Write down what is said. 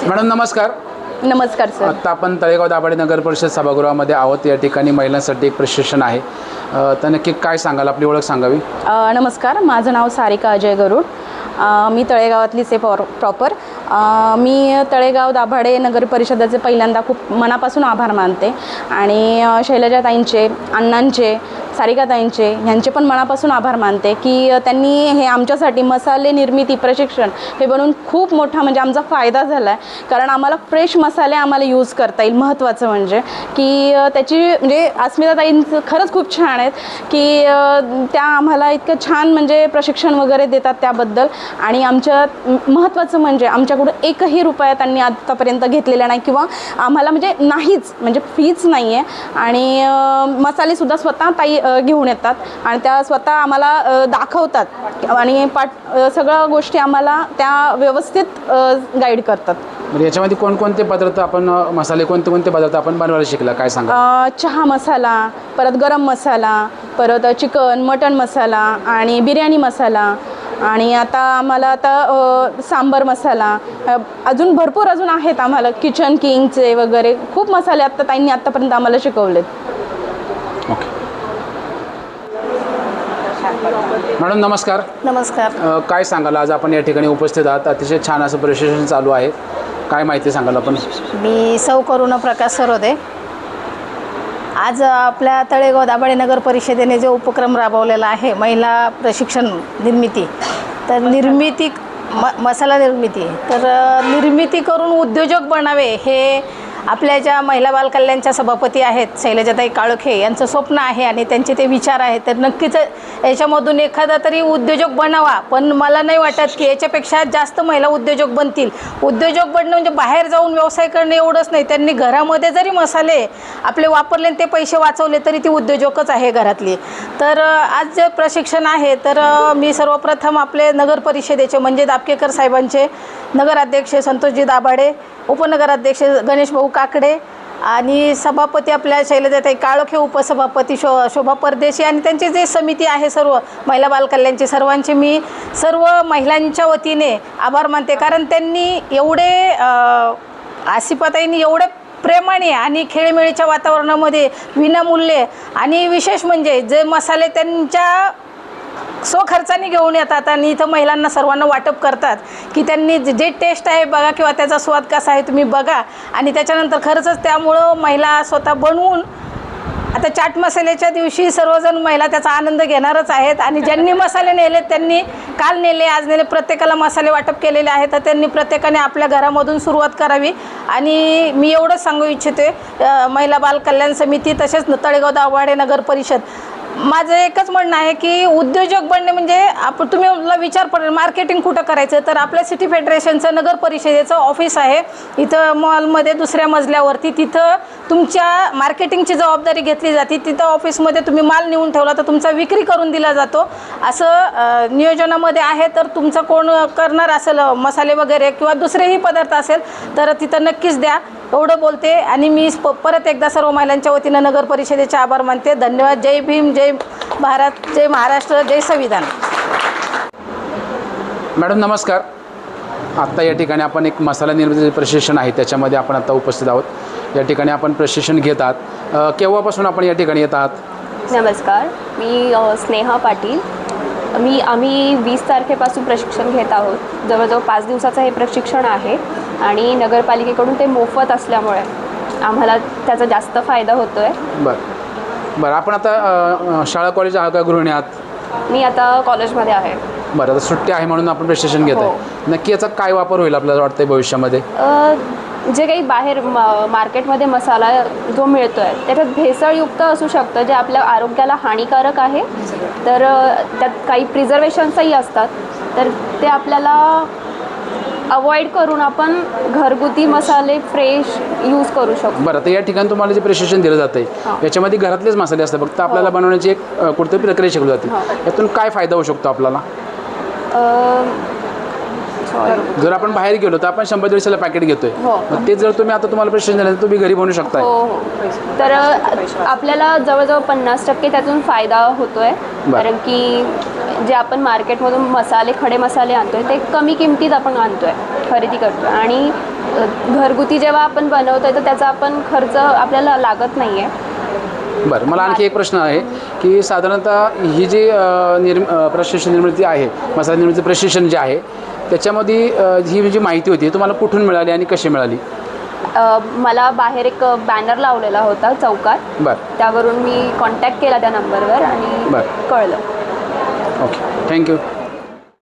Madam नमस्कार. नमस्कार sir. आता आपण तळेगाव दाभाडे नगर परिषद सभागृहामध्ये आहोत. या ठिकाणी महिलांसाठी एक प्रशिक्षण आहे. तर नक्की काय सांगाल, आपली ओळख सांगावी. नमस्कार, माझं नाव सारिका अजय गरुड. मी तळेगावातलीच आहे प्रॉपर. मी तळेगाव दाभाडे नगर परिषदेचे पहिल्यांदा खूप मनापासून आभार मानते आणि शैलजाताईंचे, अण्णांचे, सारिकाताईंचे ह्यांचे पण मनापासून आभार मानते की त्यांनी हे आमच्यासाठी मसाले निर्मिती प्रशिक्षण हे बनवून खूप मोठा म्हणजे आमचा फायदा झाला आहे. कारण आम्हाला फ्रेश मसाले आम्हाला यूज करता येईल. महत्त्वाचं म्हणजे की त्याची म्हणजे अस्मिताताईंचं खरंच खूप छान आहेत की त्या आम्हाला इतकं छान म्हणजे प्रशिक्षण वगैरे देतात त्याबद्दल. आणि महत्त्वाचं म्हणजे आमच्याकडून एकही रुपया त्यांनी आत्तापर्यंत घेतलेला नाही किंवा आम्हाला म्हणजे नाहीच, म्हणजे फीच नाही आहे. आणि मसालेसुद्धा स्वतः ताई घेऊन येतात आणि त्या स्वतः आम्हाला दाखवतात आणि सगळ्या गोष्टी आम्हाला त्या व्यवस्थित गाईड करतात. म्हणजे याच्यामध्ये कोणकोणते पदार्थ आपण मसाले कोणते पदार्थ आपण बनवायला शिकला, काय सांगा. चहा मसाला, परत गरम मसाला, परत चिकन मटन मसाला आणि बिर्याणी मसाला आणि आता सांबर मसाला, अजून भरपूर आहेत आम्हाला. किचन किंगचे वगैरे खूप मसाले ताईंनी आत्तापर्यंत आम्हाला शिकवलेत. ओके मॅडम नमस्कार. नमस्कार. काय सांगाल, आज आपण या ठिकाणी उपस्थित आहात. अतिशय छान असं प्रशिक्षण चालू आहे. काय माहिती सांगाल आपण. मी सौ करुणा प्रकाश सरोदे. आज आपल्या तळेगाव दाभाडे नगर परिषदेने जो उपक्रम राबवलेला आहे महिला प्रशिक्षण निर्मिती, तर मसाला निर्मिती, तर निर्मिती करून उद्योजक बनावे हे आपल्या ज्या महिला बालकल्याणच्या सभापती आहेत शैलजाताई काळोखे यांचं स्वप्न आहे आणि त्यांचे ते विचार आहेत. तर नक्कीच याच्यामधून एखादा तरी उद्योजक बनावा. पण मला नाही वाटत की याच्यापेक्षा जास्त महिला उद्योजक बनतील. उद्योजक बनणं म्हणजे बाहेर जाऊन व्यवसाय करणं एवढंच नाही, त्यांनी घरामध्ये जरी मसाले आपले वापरले आणि ते पैसे वाचवले तरी ती उद्योजकच आहे घरातली. तर आज जे प्रशिक्षण आहे, तर मी सर्वप्रथम आपले नगर परिषदेचे म्हणजे दापकेकर साहेबांचे नगराध्यक्ष संतोषजी दाभाडे, उपनगराध्यक्ष गणेश भाऊ काकडे आणि सभापती आपल्या शैलजाताई काळोखे, उपसभापती शोभा परदेशी आणि त्यांची जे समिती आहे सर्व महिला बालकल्याणची, सर्वांचे मी सर्व महिलांच्या वतीने आभार मानते. कारण त्यांनी आसिफाताईंनी एवढे प्रेमाने आणि खेळीमेळीच्या वातावरणामध्ये विनामूल्य आणि विशेष म्हणजे जे मसाले त्यांच्या स्वखर्चाने घेऊन येतात आणि इथं महिलांना सर्वांना वाटप करतात की त्यांनी जे टेस्ट आहे बघा किंवा त्याचा स्वाद कसा आहे तुम्ही बघा. आणि त्याच्यानंतर खरंच त्यामुळं महिला स्वतः बनवून आता चाट मसाल्याच्या दिवशी सर्वजण महिला त्याचा आनंद घेणारच आहेत. आणि ज्यांनी मसाले नेले त्यांनी काल नेले, आज नेले, प्रत्येकाला मसाले वाटप केलेले आहेत. तर त्यांनी प्रत्येकाने आपल्या घरामधून सुरुवात करावी. आणि मी एवढंच सांगू इच्छिते, महिला बाल कल्याण समिती तसेच तळेगाव दाभाडे नगर परिषद, माझं एकच म्हणणं आहे की उद्योजक बनणे म्हणजे तुम्ही विचार पडेल मार्केटिंग कुठं करायचं, तर आपल्या सिटी फेडरेशनचं नगर परिषदेचं ऑफिस आहे इथं मॉलमध्ये दुसऱ्या मजल्यावरती. तिथं तुमच्या मार्केटिंगची जबाबदारी घेतली जाते. तिथं ऑफिसमध्ये तुम्ही माल नेऊन ठेवला तर तुमचा विक्री करून दिला जातो असं नियोजनामध्ये आहे. तर तुमचं कोण करणार असेल मसाले वगैरे किंवा दुसरेही पदार्थ असेल तर तिथं नक्कीच द्या. एवढं बोलते आणि मी परत एकदा सर्व महिलांच्या वतीनं नगर परिषदेचे आभार मानते. धन्यवाद. जय भीम, जय भारत, जय महाराष्ट्र, जय संविधान. मॅडम नमस्कार. आत्ता या ठिकाणी आपण एक मसाला निर्मिती प्रशिक्षण आहे त्याच्यामध्ये आपण आता उपस्थित आहोत. या ठिकाणी आपण प्रशिक्षण घेत आहात. केव्हापासून आपण या ठिकाणी येत आहात. नमस्कार, मी स्नेहा पाटील. आम्ही 20 तारखेपासून प्रशिक्षण घेत आहोत. जवळजवळ 5 दिवसाचं हे प्रशिक्षण आहे आणि नगरपालिकेकडून ते मोफत असल्यामुळे आम्हाला त्याचा जास्त फायदा होतो आहे. बरं आपण आता शाळा कॉलेज आहात का गृहिणी आहात. मी आता कॉलेजमध्ये आहे. बरं, आता सुट्टी आहे म्हणून आपण प्रशिक्षण घेत आहे. नक्की याचा काय वापर होईल आपल्याला वाटतं भविष्यामध्ये. जे काही बाहेर मार्केटमध्ये मसाला जो मिळतो आहे त्याच्यात भेसळयुक्त असू शकतं जे आपल्या आरोग्याला हानिकारक आहे. तर त्यात काही प्रिझर्वेशन्सही असतात. तर ते आपल्याला अवॉइड करून आपण घरगुती मसाले फ्रेश यूज करू शकतो. बरं, तर या ठिकाणी तुम्हाला जे प्रशिक्षण दिलं जातं आहे याच्यामध्ये घरातलेच मसाले असतात, फक्त आपल्याला बनवण्याची एक कुठेतरी प्रक्रिया शिकवली जाते. यातून काय फायदा होऊ शकतो आपल्याला. जर आपण बाहेर गेलो तर आपण 100-150 पॅकेट घेतोय. मग ते जर तुम्हाला प्रशिक्षण दिलं तर तुम्ही घरी बनवू शकता. तर आपल्याला जवळजवळ 50% त्यातून फायदा होतोय. कारण की जे आपण मार्केटमधून खडे मसाले आणतोय ते कमी किमतीत आपण आणतोय, खरेदी करतोय आणि घरगुती जेव्हा आपण बनवतोय तर त्याचा आपण खर्च आपल्याला लागत नाही आहे. बरं, मला आणखी एक प्रश्न आहे की साधारणतः ही जी प्रशिक्षण निर्मिती आहे, मसाला निर्मिती प्रशिक्षण जे आहे त्याच्यामध्ये ही जी माहिती होती तुम्हाला कुठून मिळाली आणि कशी मिळाली? मला बाहेर एक बॅनर लावलेला होता चौकात. बरं, त्यावरून मी कॉन्टॅक्ट केला त्या नंबरवर आणि बरं, कळलं. Okay, thank you.